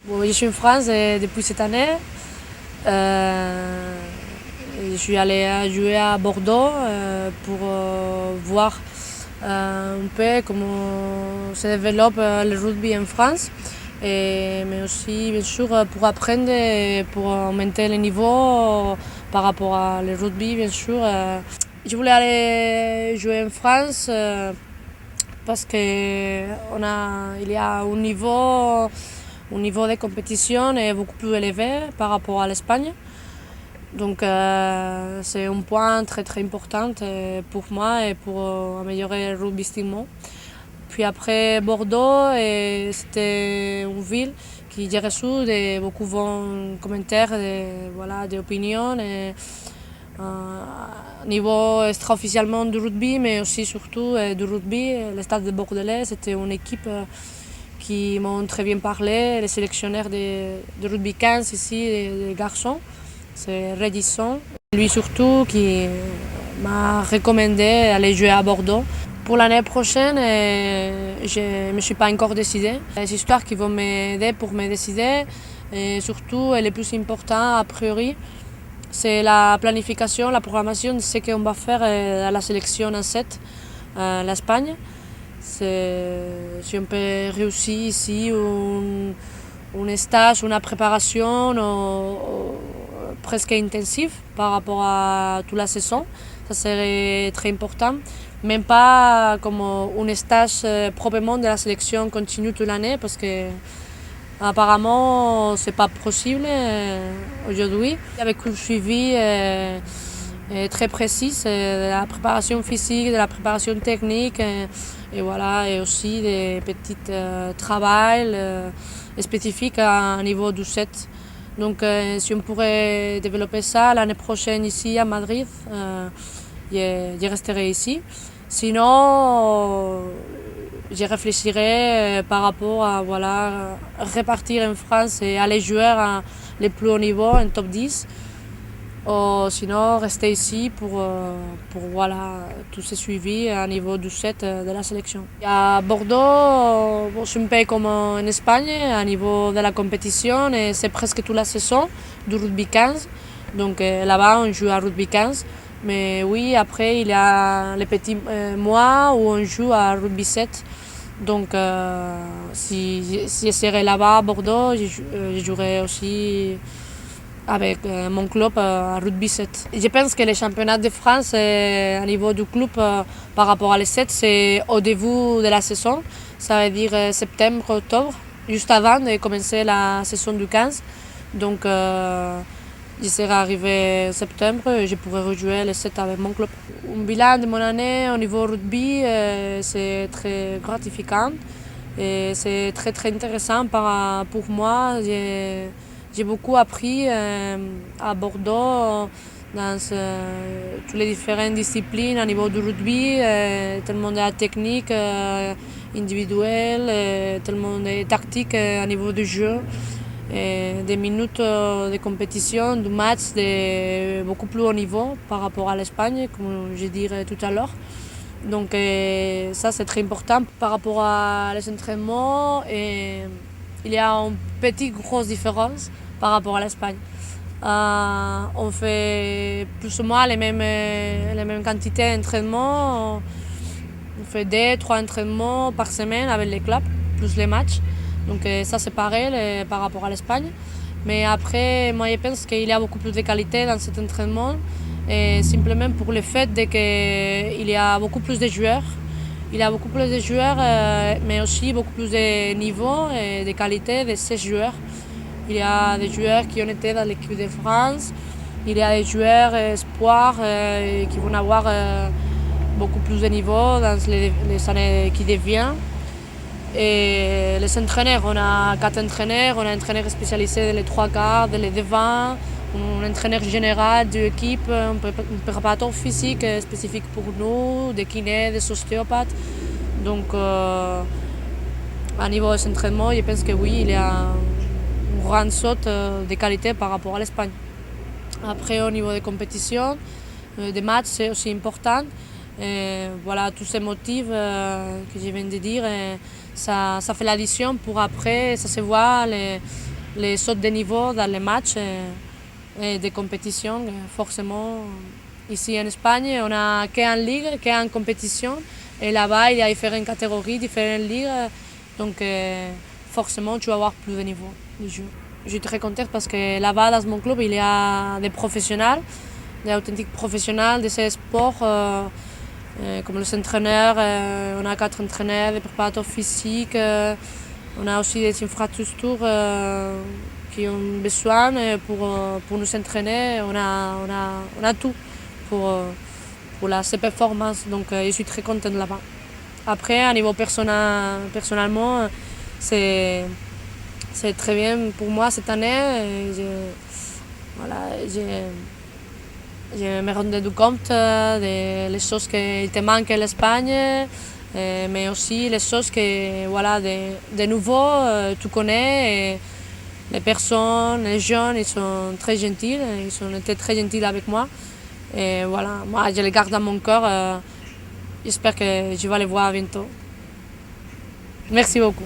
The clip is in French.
Bon, je suis en France depuis cette année. Je suis allée jouer à Bordeaux pour voir un peu comment se développe le rugby en France. Mais aussi, bien sûr, pour apprendre et pour augmenter le niveau par rapport à le rugby, bien sûr. Je voulais aller jouer en France parce qu'il y a un niveau de compétition est beaucoup plus élevé par rapport à l'Espagne. Donc c'est un point très très important pour moi et pour améliorer rugbystiquement. Puis après Bordeaux, c'était une ville qui j'ai reçu beaucoup de bons commentaires, des opinions. Niveau extra-officiellement du rugby, mais aussi surtout du rugby. Le Stade de Bordelais, c'était une équipe qui m'ont très bien parlé. Les sélectionneurs de rugby 15 ici, les garçons, c'est Redisson. Lui surtout qui m'a recommandé d'aller jouer à Bordeaux. Pour l'année prochaine, je ne me suis pas encore décidée. Les histoires qui vont m'aider pour me décider, et surtout, et le plus important a priori, c'est la planification, la programmation de ce qu'on va faire à la sélection en 7, l'Espagne. Si on peut réussir ici un stage, une préparation presque intensive par rapport à toute la saison, ça serait très important. Même pas comme un stage proprement de la sélection continue toute l'année parce que apparemment c'est pas possible aujourd'hui. Avec un suivi très précis de la préparation physique, de la préparation technique et aussi des petits travaux spécifiques à niveau du set. Donc si on pourrait développer ça l'année prochaine ici à Madrid, je resterai ici. Sinon, je réfléchirai par rapport à repartir en France et aller jouer à les plus hauts niveaux, en top 10. Ou sinon, rester ici pour tout ce suivi à niveau du set de la sélection. À Bordeaux, c'est un peu comme en Espagne, à niveau de la compétition, et c'est presque toute la saison du rugby 15. Donc là-bas, on joue à rugby 15. Mais oui, après, il y a les petits mois où on joue à rugby 7. Donc, si je serai là-bas à Bordeaux, je jouerai aussi avec mon club à rugby 7. Je pense que les championnats de France, au niveau du club, par rapport à les 7, c'est au début de la saison. Ça veut dire septembre, octobre, juste avant de commencer la saison du 15. Donc, je serai arrivé en septembre et je pourrai rejouer les 7 avec mon club. Un bilan de mon année au niveau rugby, c'est très gratifiant et c'est très très intéressant pour moi. J'ai beaucoup appris à Bordeaux dans toutes les différentes disciplines au niveau du rugby, tellement de la technique individuelle, tellement de tactique au niveau du jeu. Des minutes de compétition, de match de beaucoup plus haut niveau par rapport à l'Espagne, comme je dirais tout à l'heure. Donc ça c'est très important par rapport à les entraînements. Il y a une petite grosse différence par rapport à l'Espagne. On fait plus ou moins les mêmes quantités d'entraînements. On fait 2-3 entraînements par semaine avec les clubs, plus les matchs. Donc ça c'est pareil par rapport à l'Espagne. Mais après, moi je pense qu'il y a beaucoup plus de qualité dans cet entraînement. Et simplement pour le fait qu'il y a beaucoup plus de joueurs. Il y a beaucoup plus de joueurs, mais aussi beaucoup plus de niveau et de qualité de ces joueurs. Il y a des joueurs qui ont été dans l'équipe de France. Il y a des joueurs espoirs qui vont avoir beaucoup plus de niveau dans les années qui deviennent. Et les entraîneurs, on a 4 entraîneurs, on a un entraîneur spécialisé dans les 3 quarts, dans les devants, un entraîneur général de l'équipe, un préparateur physique spécifique pour nous, des kinés, des ostéopathes. Donc à niveau des entraînements, je pense que oui, il y a une grande saut de qualité par rapport à l'Espagne. Après, au niveau des compétitions, des matchs, c'est aussi important. Et voilà, tous ces motifs que je viens de dire, ça fait l'addition pour après, ça se voit, les sauts de niveau dans les matchs et des compétitions. Forcément, ici en Espagne, on a qu'en ligue, qu'en compétition. Et là-bas, il y a différentes catégories, différentes ligues. Donc, forcément, tu vas avoir plus de niveau de jeu. Je suis très contente parce que là-bas, dans mon club, il y a des professionnels, des authentiques professionnels de ces sports, comme les entraîneurs. On a 4 entraîneurs, des préparateurs physiques. On a aussi des infrastructures qui ont besoin pour nous entraîner. On a tout pour ces performances. Donc, je suis très contente là-bas. Après, à niveau personnellement, c'est très bien pour moi cette année. Je me rendais compte des choses qui te manquent en Espagne, mais aussi les choses que, voilà, de nouveau, tu connais. Et les personnes, les jeunes, ils sont très gentils, ils ont été très gentils avec moi. Et voilà, moi, je les garde dans mon cœur. J'espère que je vais les voir bientôt. Merci beaucoup.